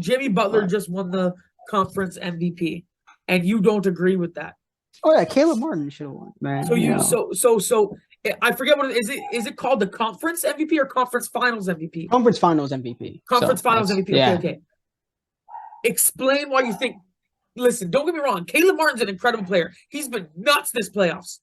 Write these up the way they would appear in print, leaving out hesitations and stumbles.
Jimmy Butler just won the conference MVP, and you don't agree with that. Oh yeah, Caleb Martin should have won, man. So I forget what is it called, the conference MVP or conference finals MVP? Conference finals MVP. Conference finals MVP. Yeah. Okay. Explain why you think. Listen, don't get me wrong. Caleb Martin's an incredible player. He's been nuts this playoffs.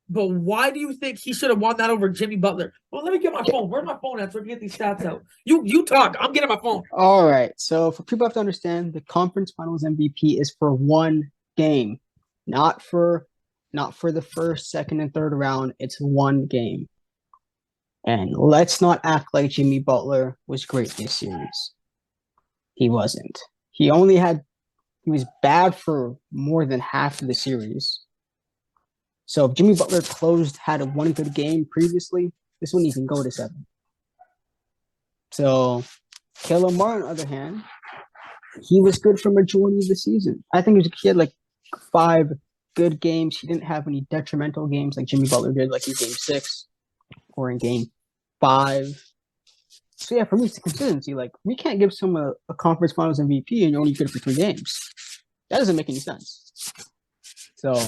But why do you think he should have won that over Jimmy Butler? Well, let me get my phone. Where's my phone at so I can get these stats out? You talk. I'm getting my phone. All right. So for people have to understand, the conference finals MVP is for one game, not for the first, second, and third round. It's one game. And let's not act like Jimmy Butler was great this series. He wasn't. He was bad for more than half of the series. So if Jimmy Butler had a one good game previously, this wouldn't even go to 7. So Caleb Martin, on the other hand, he was good for majority of the season. I think he had like 5 good games. He didn't have any detrimental games like Jimmy Butler did, like in Game 6 or in Game 5. So yeah, for me, it's the consistency. Like, we can't give someone a conference finals MVP and you're only good for 3 games. That doesn't make any sense. So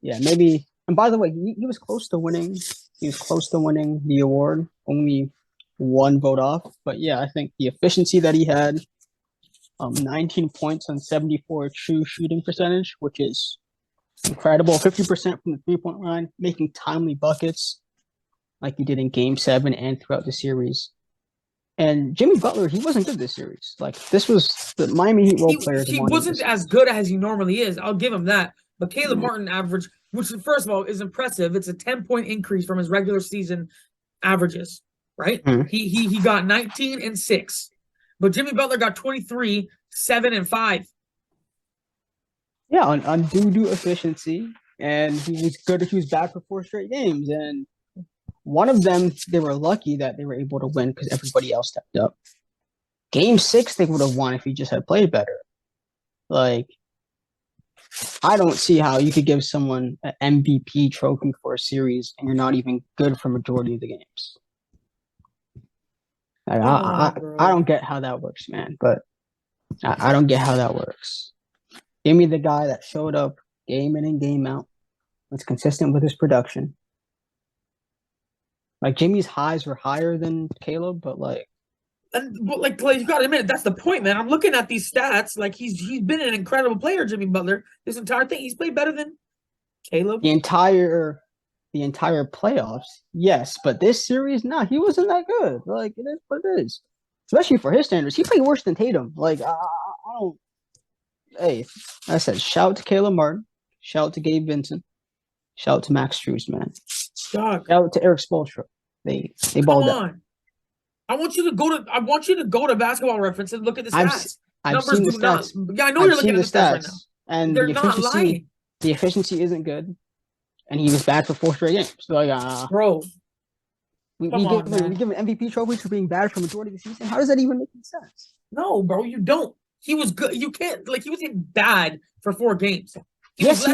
yeah, maybe. And by the way, he was close to winning. He was close to winning the award. Only 1 vote off. But yeah, I think the efficiency that he had, 19 points on 74 true shooting percentage, which is incredible. 50% from the 3-point line, making timely buckets like he did in Game 7 and throughout the series. And Jimmy Butler, he wasn't good this series. Like, this was the Miami Heat role player. He wasn't as good as he normally is. I'll give him that. But Caleb Martin average, which first of all is impressive. It's a 10-point increase from his regular season averages, right? Mm-hmm. He got 19 and 6. But Jimmy Butler got 23, 7 and 5. Yeah, on due efficiency. And he was good if he was back for 4 straight games. And one of them, they were lucky that they were able to win because everybody else stepped up. Game 6, they would have won if he just had played better. Like, I don't see how you could give someone an MVP trophy for a series and you're not even good for majority of the games. Like, I don't get how that works, man. But I don't get how that works. Give me the guy that showed up game in and game out, was consistent with his production. Like, Jimmy's highs were higher than Caleb, but you gotta admit, that's the point, man. I'm looking at these stats. Like, he's been an incredible player, Jimmy Butler. This entire thing, he's played better than Caleb. The entire playoffs, yes, but this series, he wasn't that good. Like, it is what it is. Especially for his standards, he played worse than Tatum. Like, I don't. Hey, I said, shout out to Caleb Martin, shout out to Gabe Vincent, shout out to Max Strus, man. Shout out to Eric Spoelstra. They balled out. I want you to go to Basketball Reference and look at the stats. I've seen the stats. Yeah, I know you're looking at the stats right now. And they're not lying. The efficiency isn't good. And he was bad for 4 straight games. So, like, bro. We give an MVP trophy for being bad for majority of the season. How does that even make any sense? No, bro, you don't. He was good. You can't, he wasn't bad for 4 games. He was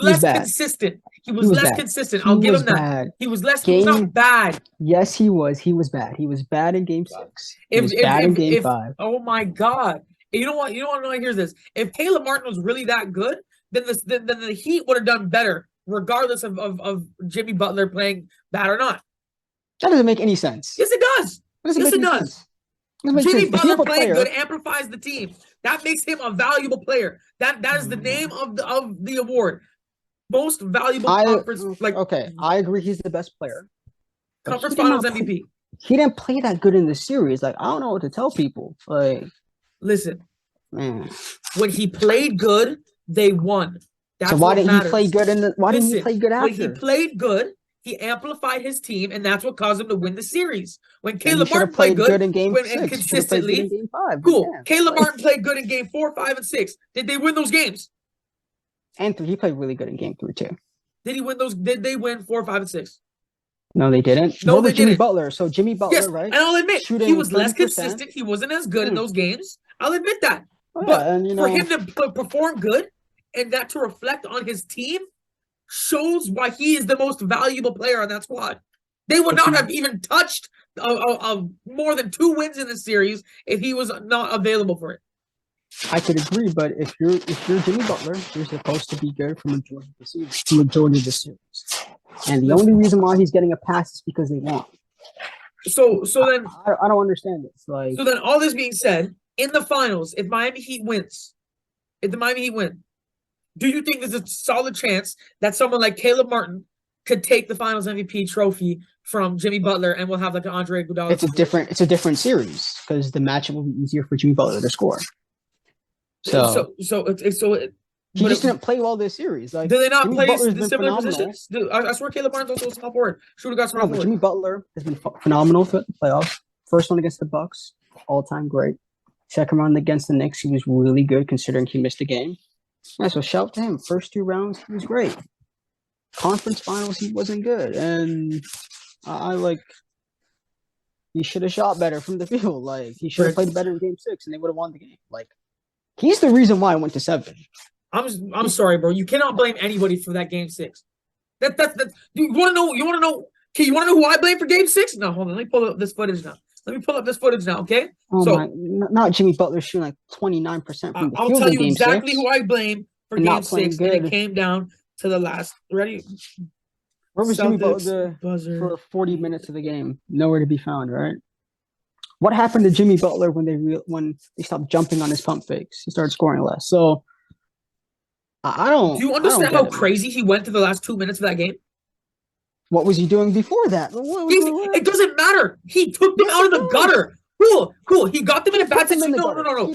less consistent. He was less consistent. I'll give him that. He was less. He was not bad. Yes, he was. He was bad. He was bad in Game 6. He was bad in Game 5. Oh my God! You know what? Here's this. If Caleb Martin was really that good, then the Heat would have done better, regardless of Jimmy Butler playing bad or not. That doesn't make any sense. Yes, it does. Yes, it does. Jimmy Butler playing good amplifies the team. That makes him a valuable player. That is the name of the award. Most valuable conference. Okay, I agree. He's the best player. Conference Finals MVP. He didn't play that good in the series. Like, I don't know what to tell people. Like, listen, man, when he played good, they won. So why didn't he play good Why didn't he play good after? When he played good, he amplified his team, and that's what caused him to win the series. When Caleb Martin played good in Game 6, and consistently, in Game 5. Cool. Yeah. Caleb Martin played good in Game 4, 5, and 6. Did they win those games? And 3, he played really good in Game 3 too. Did he win those? Did they win 4, 5, and 6? No, they didn't. No, they Jimmy didn't. Butler. So Jimmy Butler, yes, right? And I'll admit, he was less consistent. He wasn't as good in those games. I'll admit that. Oh, but yeah, and, for him to perform good and that to reflect on his team shows why he is the most valuable player on that squad. They would not have even touched more than 2 wins in the series if he was not available for it. I could agree, but if you're Jimmy Butler, you're supposed to be good for majority of the series. And the only reason why he's getting a pass is because they want. So then I don't understand this. Like, so then, all this being said, in the finals, if the Miami Heat win, do you think there's a solid chance that someone like Caleb Martin could take the Finals MVP trophy from Jimmy Butler, and we'll have like an Andre Iguodala? It's a different series because the matchup will be easier for Jimmy Butler to score. So he just didn't play well this series. Like, do they not Jimmy play Butler's the been similar phenomenal. positions? I swear Caleb Martin's also a small forward. Should have got small forward. Jimmy Butler has been phenomenal for the playoffs. First one against the Bucks, all-time great. Second round against the Knicks, he was really good considering he missed a game. Yeah, so shout out to him. First 2 rounds, he was great. Conference finals, he wasn't good. And he should have shot better from the field. Like, he should have played better in game 6 and they would have won the game. Like, he's the reason why I went to 7. I'm sorry, bro. You cannot blame anybody for that game 6. That you want to know? You want to know? Okay, you want to know who I blame for game 6? No, hold on. Let me pull up this footage now. Okay? Not Jimmy Butler shooting like 29% from the I'll tell you exactly who I blame for game 6, and it came down to the last. Ready? Where was Jimmy Butler for 40 minutes of the game? Nowhere to be found, right? What happened to Jimmy Butler when they stopped jumping on his pump fakes? He started scoring less. So I don't. Do you understand how crazy he went to the last 2 minutes of that game? What was he doing before that? It doesn't matter. He took them out of the gutter. Cool. He got them in a bad situation. No.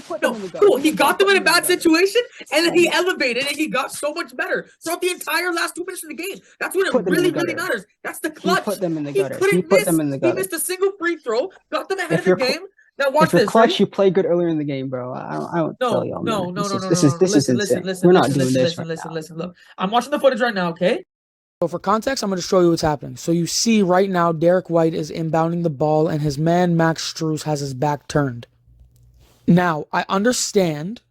Cool. He got them in a bad situation, and then he elevated, and he got so much better throughout the entire last 2 minutes of the game. That's when it really matters. That's the clutch. He put them in the gutter. He missed a single free throw, got them ahead of the game. Now watch this. If you're clutch, you play good earlier in the game, bro. I don't tell y'all. No. This is insane. We're not doing this right now. Listen. Look, I'm watching the footage right now, okay? So for context, I'm going to show you what's happening. So you see right now, Derek White is inbounding the ball, and his man, Max Strus, has his back turned. Now, I understand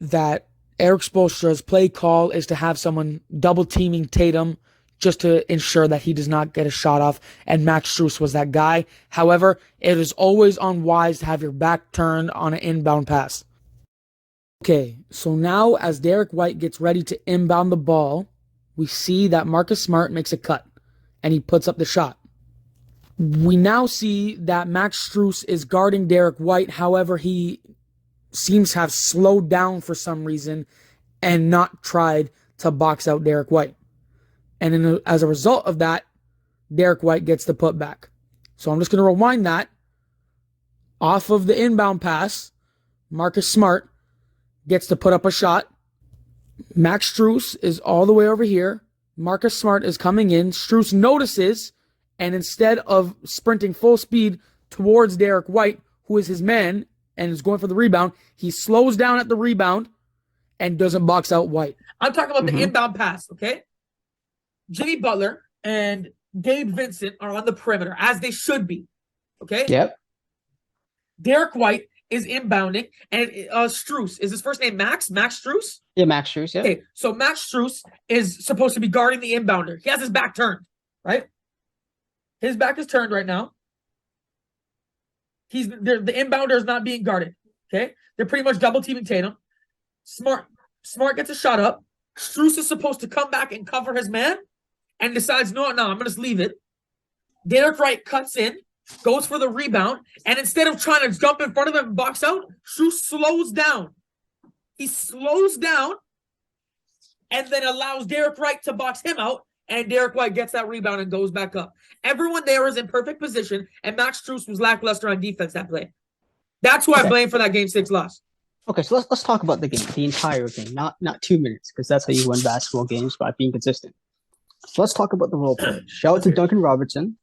that Eric Spoelstra's play call is to have someone double-teaming Tatum just to ensure that he does not get a shot off, and Max Strus was that guy. However, it is always unwise to have your back turned on an inbound pass. Okay, so now as Derek White gets ready to inbound the ball, we see that Marcus Smart makes a cut, and he puts up the shot. We now see that Max Strus is guarding Derek White. However, he seems to have slowed down for some reason and not tried to box out Derek White. And as a result of that, Derek White gets the putback. So I'm just going to rewind that. Off of the inbound pass, Marcus Smart gets to put up a shot. Max Strus is all the way over here. Marcus Smart is coming in. Strus notices, and instead of sprinting full speed towards Derek White, who is his man and is going for the rebound, he slows down at the rebound and doesn't box out White. I'm talking about the inbound pass, okay? Jimmy Butler and Gabe Vincent are on the perimeter, as they should be, okay? Yep. Derek White is inbounding, and Strus, is his first name Max? Max Strus? Yeah, Max Strus, yeah. Okay, so Max Strus is supposed to be guarding the inbounder. He has his back turned, right? His back is turned right now. The inbounder is not being guarded, okay? They're pretty much double-teaming Tatum. Smart gets a shot up. Strus is supposed to come back and cover his man and decides, no, I'm going to just leave it. Derek White cuts in, goes for the rebound, and instead of trying to jump in front of him and box out, Strus slows down. He slows down and then allows Derek White to box him out, and Derek White gets that rebound and goes back up. Everyone there is in perfect position, and Max Strus was lackluster on defense that play. That's who I blame for that Game 6 loss. Okay, so let's talk about the game, the entire game, not 2 minutes, because that's how you win basketball games, by being consistent. So let's talk about the role play. Shout out to Duncan Robertson.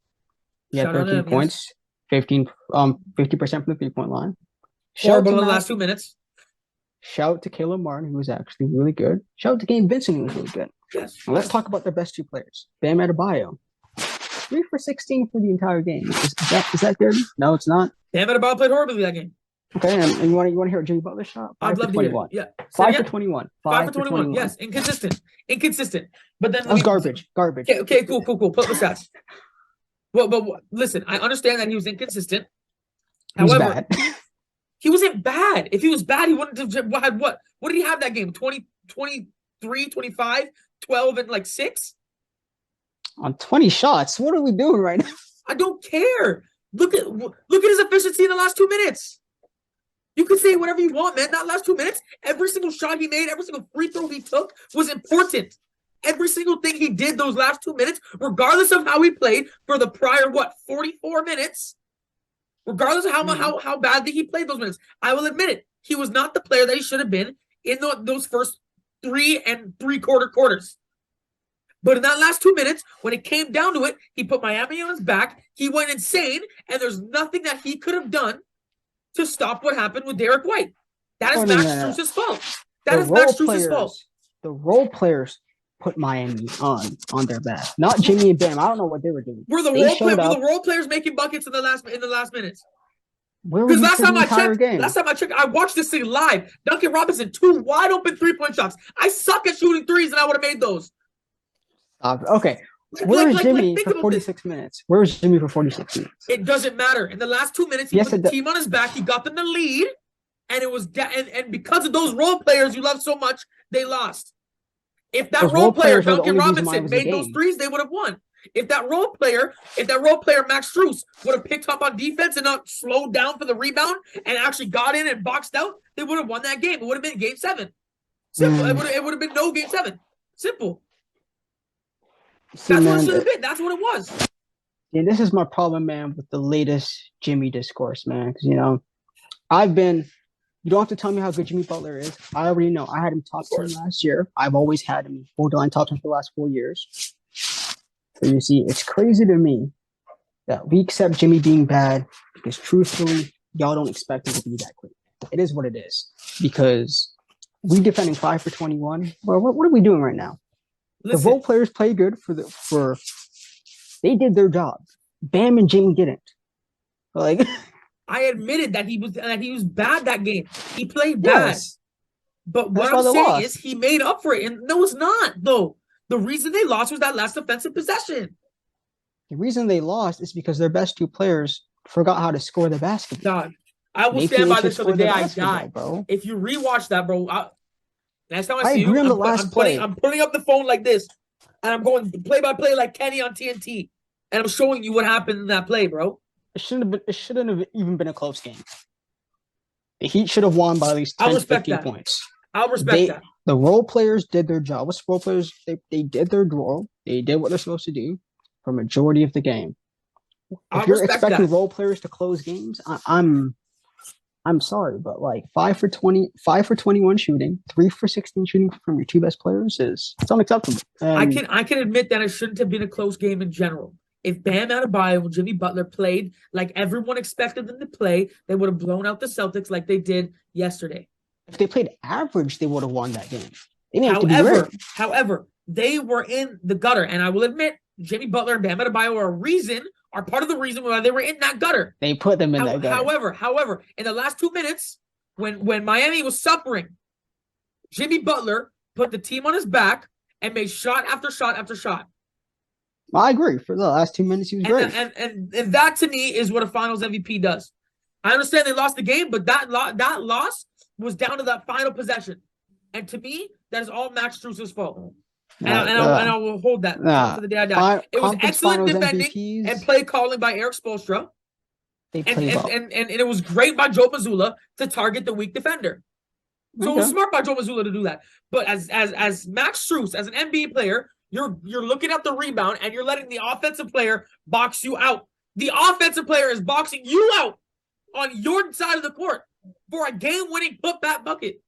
He had 13 points, 50% from the 3-point line. Horrible in the last 2 minutes. Shout out to Caleb Martin, who was actually really good. Shout out to Gabe Vincent, who was really good. Yes. Now let's talk about their best 2 players. Bam Adebayo. 3 for 16 for the entire game. Is that good? No, it's not. Bam Adebayo played horribly that game. Okay, and you want to hear Jimmy Butler shot? I'd love to hear it. Yeah. 5 for 21. 5 for 21. Yes, inconsistent. But then that was garbage. Okay, cool. Pull up the stats. Listen, I understand that he was inconsistent. He was However, bad. he wasn't bad. If he was bad, he wouldn't have had what? What did he have that game? 20, 23, 25, 12, and like 6? On 20 shots. What are we doing right now? I don't care. Look at his efficiency in the last 2 minutes. You can say whatever you want, man. That last 2 minutes, every single shot he made, every single free throw he took was important. Every single thing he did those last 2 minutes, regardless of how he played for the prior 44 minutes, regardless of how badly he played those minutes, I will admit it. He was not the player that he should have been in those first 3 3/4 quarters. But in that last 2 minutes, when it came down to it, he put Miami on his back. He went insane, and there's nothing that he could have done to stop what happened with Derek White. That is Max Strus's fault. That is Max Strus's fault. The role players put Miami on their back, not Jimmy and Bam. I don't know what they were doing. Were the role players making buckets in the last minutes? Because last time I checked, I watched this thing live. Duncan Robinson, 2 wide open 3-point shots. I suck at shooting threes, and I would have made those. Okay. Where was Jimmy for 46 minutes? Where was Jimmy for 46 minutes? It doesn't matter. In the last 2 minutes, he put the team on his back. He got them the lead, and it was and because of those role players you love so much, they lost. If that role player, Duncan Robinson, made those threes, they would have won. If that role player, Max Strus, would have picked up on defense and not slowed down for the rebound and actually got in and boxed out, they would have won that game. It would have been Game 7. Simple. It would have been no Game 7. Simple. That's what it should have been. That's what it was. And this is my problem, man, with the latest Jimmy discourse, man. Because, you don't have to tell me how good Jimmy Butler is. I already know. I had him top 10 last year. I've always had him borderline top 10 for the last 4 years. So you see, it's crazy to me that we accept Jimmy being bad because truthfully, y'all don't expect him to be that great. It is what it is. Because we defending 5 for 21. Well, what are we doing right now? Listen, the role players play good they did their job. Bam and Jimmy didn't. Like I admitted that he was bad that game. He played bad. Yes. But what I'm saying is he made up for it. And no, it's not, though. The reason they lost was that last offensive possession. The reason they lost is because their best 2 players forgot how to score the basketball. God, I will stand by this till the day I die. Bro. If you rewatch that, bro, next time I see you, I'm putting up the phone like this, and I'm going play by play like Kenny on TNT, and I'm showing you what happened in that play, bro. It shouldn't have even been a close game. The Heat should have won by at least 10, 15 points. I'll respect that. The role players did their job. What's role players? They did their role. They did what they're supposed to do for majority of the game. If you're expecting role players to close games, I'm sorry, but like 5 for 21 shooting, 3 for 16 shooting from your 2 best players it's unacceptable. I can admit that it shouldn't have been a close game in general. If Bam Adebayo and Jimmy Butler played like everyone expected them to play, they would have blown out the Celtics like they did yesterday. If they played average, they would have won that game. However, they were in the gutter, and I will admit, Jimmy Butler and Bam Adebayo are part of the reason why they were in that gutter. They put them in that gutter. However, in the last 2 minutes, when Miami was suffering, Jimmy Butler put the team on his back and made shot after shot after shot. I agree. For the last 2 minutes, he was great. And that, to me, is what a Finals MVP does. I understand they lost the game, but that loss was down to that final possession. And to me, that is all Max Strus's fault. And I will hold that for the day I die. It was excellent defending MVPs. And play calling by Eric Spoelstra. And it was great by Joe Mazzulla to target the weak defender. So it was smart by Joe Mazzulla to do that. But as Max Strus, as an NBA player, you're looking at the rebound and you're letting the offensive player box you out. The offensive player is boxing you out on your side of the court for a game-winning putback bucket.